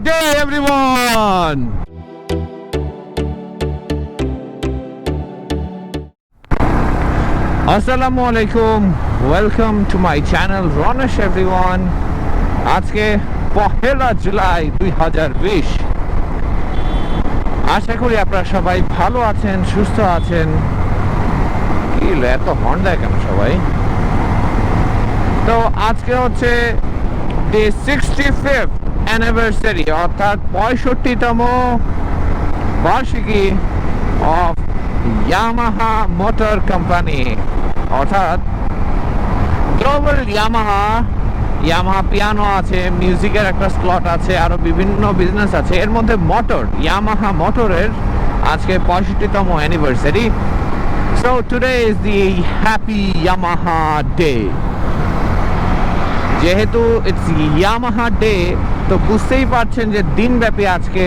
Day, everyone! Assalamu alaikum. Welcome to my channel RonEash, everyone. আজকে 1 জুলাই 2020। আশা করি আপনারা সবাই ভালো আছেন, সুস্থ আছেন। কি এত হর্ন দেয় কেন সবাই? তো আজকে হচ্ছে the 65th anniversary অর্থাৎ 65তম বার্ষিকী of Yamaha Motor Company অর্থাৎ গ্লোবাল Yamaha পিয়ানো আছে, মিউজিকের একটা স্লট আছে, আরো বিভিন্ন বিজনেস আছে। এর মধ্যে মোটর Yamaha মোটরের আজকে 65তম anniversary. So today is the happy Yamaha day. যেহেতু ইটস Yamaha ডে, তো বুঝতেই পারছেন যে দিনব্যাপী আজকে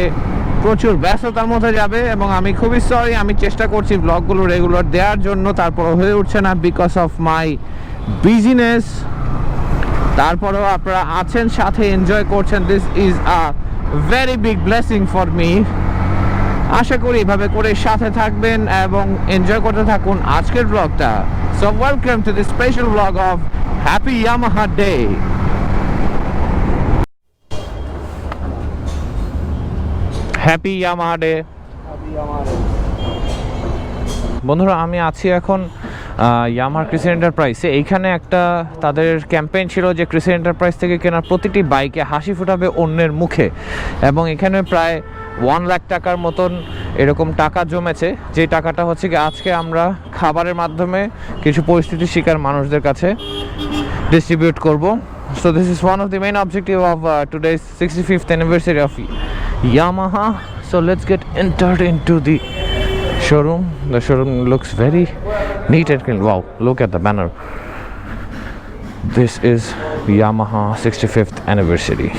প্রচুর ব্যস্ততার মধ্যে যাবে। এবং আমি খুবই সরি, আমি চেষ্টা করছি ব্লগগুলো রেগুলার দেওয়ার জন্য, তারপর হয়ে উঠছে না বিকজ অফ মাই বিজিনেস। তারপরেও আপনারা আছেন, সাথে এনজয় করছেন। This is a very big blessing for me. আশা করি এভাবে করে সাথে থাকবেন এবং এনজয় করতে থাকুন আজকের ব্লগটা। So welcome to the special blog of happy Yamaha day. Happy Yamaha day. বন্ধুরা, আমি আছি এখন Yamaha কৃষি এন্টারপ্রাইজে। এইখানে একটা তাদের ক্যাম্পেইন ছিল যে কৃষি এন্টারপ্রাইজ থেকে কেনা প্রতিটি বাইকে হাসি ফোটাবে অন্যের মুখে। এবং এখানে প্রায় 1 লাখ টাকার মতন এরকম টাকা জমেছে, যে টাকাটা হচ্ছে কি আজকে আমরা খাবারের মাধ্যমে কিছু পরিস্থিতির শিকার মানুষদের কাছে ডিস্ট্রিবিউট করব। So this is one of the main objective of today's 65th anniversary of Yamaha. So let's get entered into the showroom. The showroom looks very neat and clean. Wow, look at the banner. This is Yamaha 65th anniversary.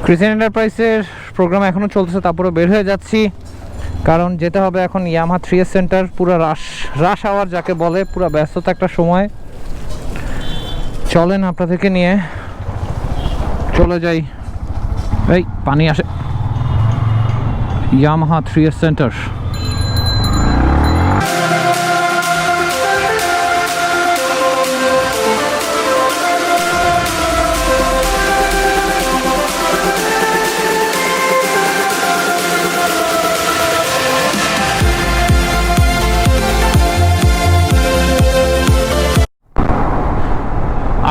কৃষি এন্টারপ্রাইজের programme এখনও চলতেছে, তারপরে বের হয়ে যাচ্ছি কারণ যেতে হবে এখন Yamaha 3S সেন্টার। পুরো রাশ আওয়ার যাকে বলে, পুরো ব্যস্ততা একটা সময়। চলেন আপনাদেরকে নিয়ে চলে যাই। এই পানি আসে। Yamaha 3S centre.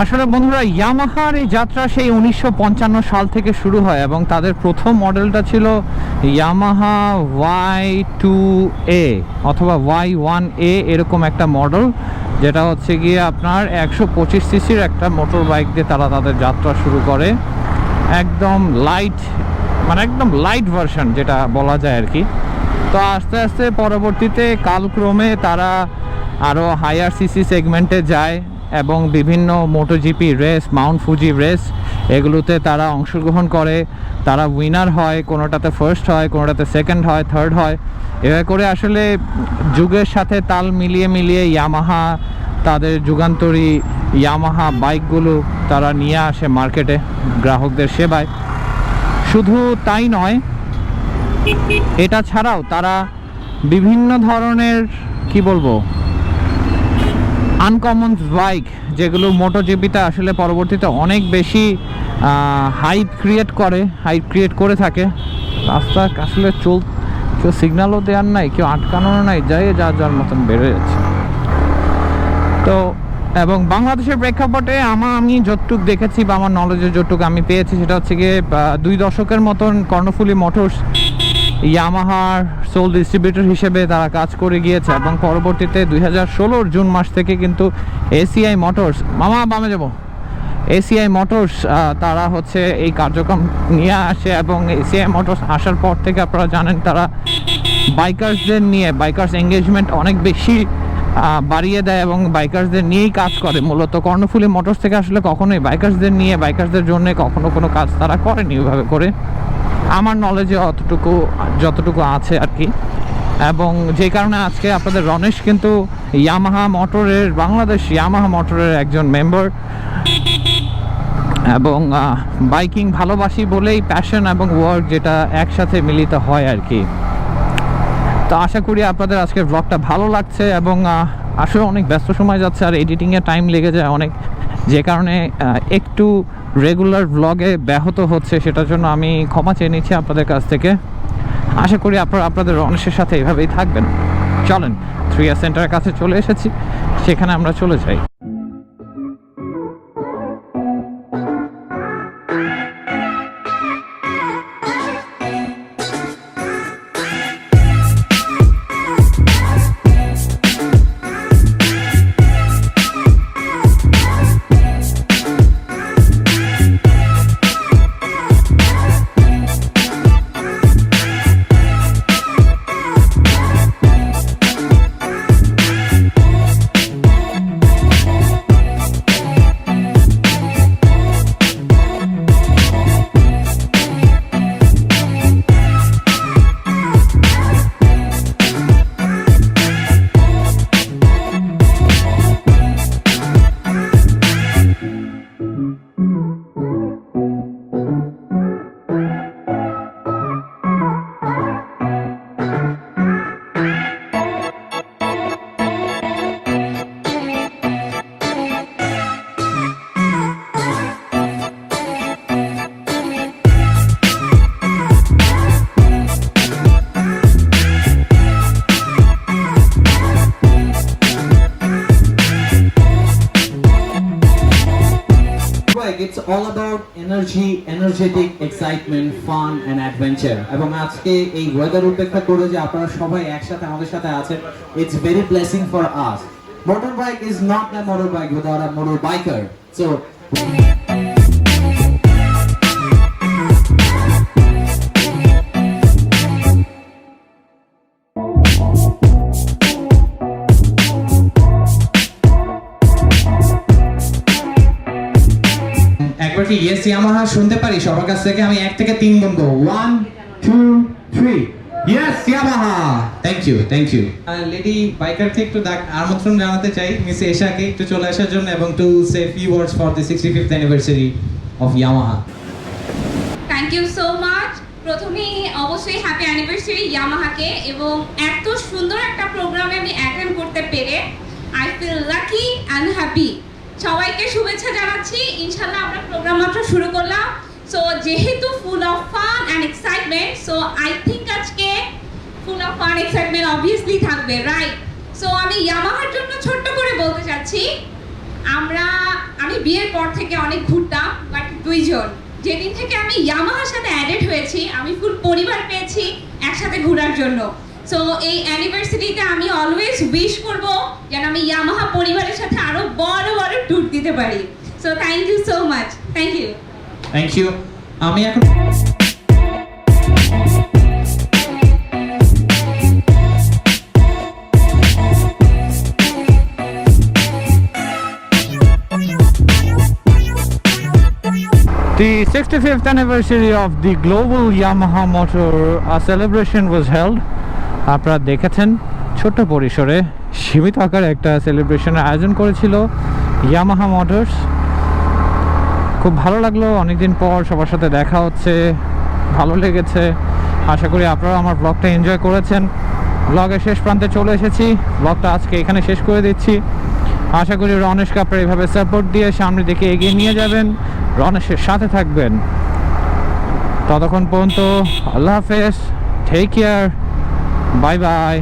আসলে বন্ধুরা, ইয়ামাহার এই যাত্রা সেই 1955 সাল থেকে শুরু হয় এবং তাদের প্রথম মডেলটা ছিল ইয়ামাহা Y2A অথবা Y1A, এরকম একটা মডেল, যেটা হচ্ছে গিয়ে আপনার 125 সিসির একটা মোটর বাইক দিয়ে তারা তাদের যাত্রা শুরু করে। একদম লাইট, মানে একদম লাইট ভার্সন যেটা বলা যায় আর কি। তো আস্তে আস্তে পরবর্তীতে কালক্রমে তারা আরও হায়ার সিসি সেগমেন্টে যায় এবং বিভিন্ন MotoGP race, Mount Fuji race, এগুলোতে তারা অংশগ্রহণ করে। তারা উইনার হয়, কোনোটাতে ফার্স্ট হয়, কোনোটাতে সেকেন্ড হয়, থার্ড হয়। এভাবে করে আসলে যুগের সাথে তাল মিলিয়ে মিলিয়ে ইয়ামাহা তাদের যুগান্তরী ইয়ামাহা বাইকগুলো তারা নিয়ে আসে মার্কেটে গ্রাহকদের সেবায়। শুধু তাই নয়, এটা ছাড়াও তারা বিভিন্ন ধরনের কি বলবো আনকমন বাইক, যেগুলো মোটোজিপিতে আসলে পরবর্তীতে অনেক বেশি হাইপ ক্রিয়েট করে থাকে। রাস্তা আসলে কেউ সিগন্যালও দেওয়ার নাই, কেউ আটকানোর নাই, যাই যার মতন বেড়ে যাচ্ছে। তো এবং বাংলাদেশের প্রেক্ষাপটে আমি যতটুকু দেখেছি বা আমার নলেজে যতটুকু আমি পেয়েছি, সেটা হচ্ছে গিয়ে 2 দশকের মতন কর্ণফুলী মোটরস ইয়ামাহার সোল ডিস্ট্রিবিউটর হিসেবে তারা কাজ করে গিয়েছে এবং পরবর্তীতে 2016 জুন মাস থেকে কিন্তু এসিআই মোটরস, বামে যাব, এসিআই মোটরস তারা হচ্ছে এই কার্যক্রম নিয়ে আসে। এবং এসিআই মোটরস আসার পর থেকে আপনারা জানেন তারা বাইকার্সদের নিয়ে বাইকার্স এঙ্গেজমেন্ট অনেক বেশি বাড়িয়ে দেয় এবং বাইকার্সদের নিয়েই কাজ করে। মূলত কর্ণফুলী মোটরস থেকে আসলে কখনোই বাইকার্সদের নিয়ে, বাইকার্সদের জন্য কখনো কোনো কাজ তারা করেনি ওইভাবে করে, আমার নলেজে যতটুকু আছে আর কি। এবং যে কারণে আজকে আপনাদের রনেশ কিন্তু ইয়ামাহা মোটরের, বাংলাদেশ ইয়ামাহা মোটরের একজন মেম্বার। এবং বাইকিং ভালোবাসি বলেই প্যাশন এবং ওয়ার্ক যেটা একসাথে মিলিত হয় আর কি। তো আশা করি আপনাদের আজকের ব্লগটা ভালো লাগছে এবং আসলে অনেক ব্যস্ত সময় যাচ্ছে আর এডিটিংয়ে টাইম লেগে যায় অনেক, যে কারণে একটু রেগুলার ব্লগে ব্যাহত হচ্ছে, সেটার জন্য আমি ক্ষমা চেয়ে নিচ্ছি আপনাদের কাছ থেকে। আশা করি আপনাদের রনেশের সাথে এইভাবেই থাকবেন। চলেন 3R সেন্টারের কাছে চলে এসেছি, সেখানে আমরা চলে যাই। It's all about energy, energetic, excitement, fun and adventure. এবং আজকে এই ওয়েদার উপেক্ষা করে যে আপনারা সবাই একসাথে আমাদের সাথে আছেন, it's very blessing for us. Motorbike is not a motorbike without a motorbiker. So একবার কি ইয়েস ইয়ামাহা শুনতে পারি সবার কাছ থেকে? আমি 1 থেকে 3 বলবো, 1 2 3 yes Yamaha. Thank you lady biker থেকে একটু আমন্ত্রণ জানাতে চাই মিস এশাকে একটু চলে আসার জন্য এবং to say few words for the 65th anniversary of Yamaha. Thank you so much. প্রথমেই অবশ্যই হ্যাপি অ্যানিভার্সারি ইয়ামাহাকে, এবং এত সুন্দর একটা প্রোগ্রামে আমি অ্যাটেন্ড করতে পেরে I feel lucky and happy. সবাইকে শুভেচ্ছা জানাচ্ছি। ইনশাআল্লাহ আমরা প্রোগ্রাম মাত্র শুরু করলাম, সো যেহেতু full of fun and excitement, so I think আজকে full of fun excitement obviously থাকবে, রাইট? সো আমি ইয়ামাহার জন্য ছোট্ট করে বলতে চাচ্ছি, আমি বিয়ের পর থেকে অনেক ঘুরতাম, বাট দুইজন। যেদিন থেকে আমি ইয়ামাহার সাথে অ্যাডেড হয়েছি, আমি ফুল পরিবার পেয়েছি একসাথে ঘোরার জন্য। সো এই অ্যানিভার্সারিতে আমি অলওয়েজ উইশ করব যেন আমি ইয়ামাহা পরিবারের সাথে আরো বড় বড় ট্যুর দিতে পারি। So thank you so much, thank you. Thank you. আমি এখন The 65th anniversary of the global Yamaha motor celebration was held. আপনারা দেখেছেন ছোট্ট পরিসরে সীমিত আকারে একটা সেলিব্রেশনের আয়োজন করেছিল ইয়ামাহা মোটরস। খুব ভালো লাগলো, অনেকদিন পর সবার সাথে দেখা হচ্ছে, ভালো লেগেছে। আশা করি আপনারা আমার ব্লগটা এনজয় করেছেন। ব্লগের শেষ প্রান্তে চলে এসেছি, ব্লগটা আজকে এখানে শেষ করে দিচ্ছি। আশা করি রনেশকে আপনারা এইভাবে সাপোর্ট দিয়ে সামনের দিকে এগিয়ে নিয়ে যাবেন, রনেশের সাথে থাকবেন। ততক্ষণ পর্যন্ত আল্লাহ হাফেজ, টেক কেয়ার, বাই বাই।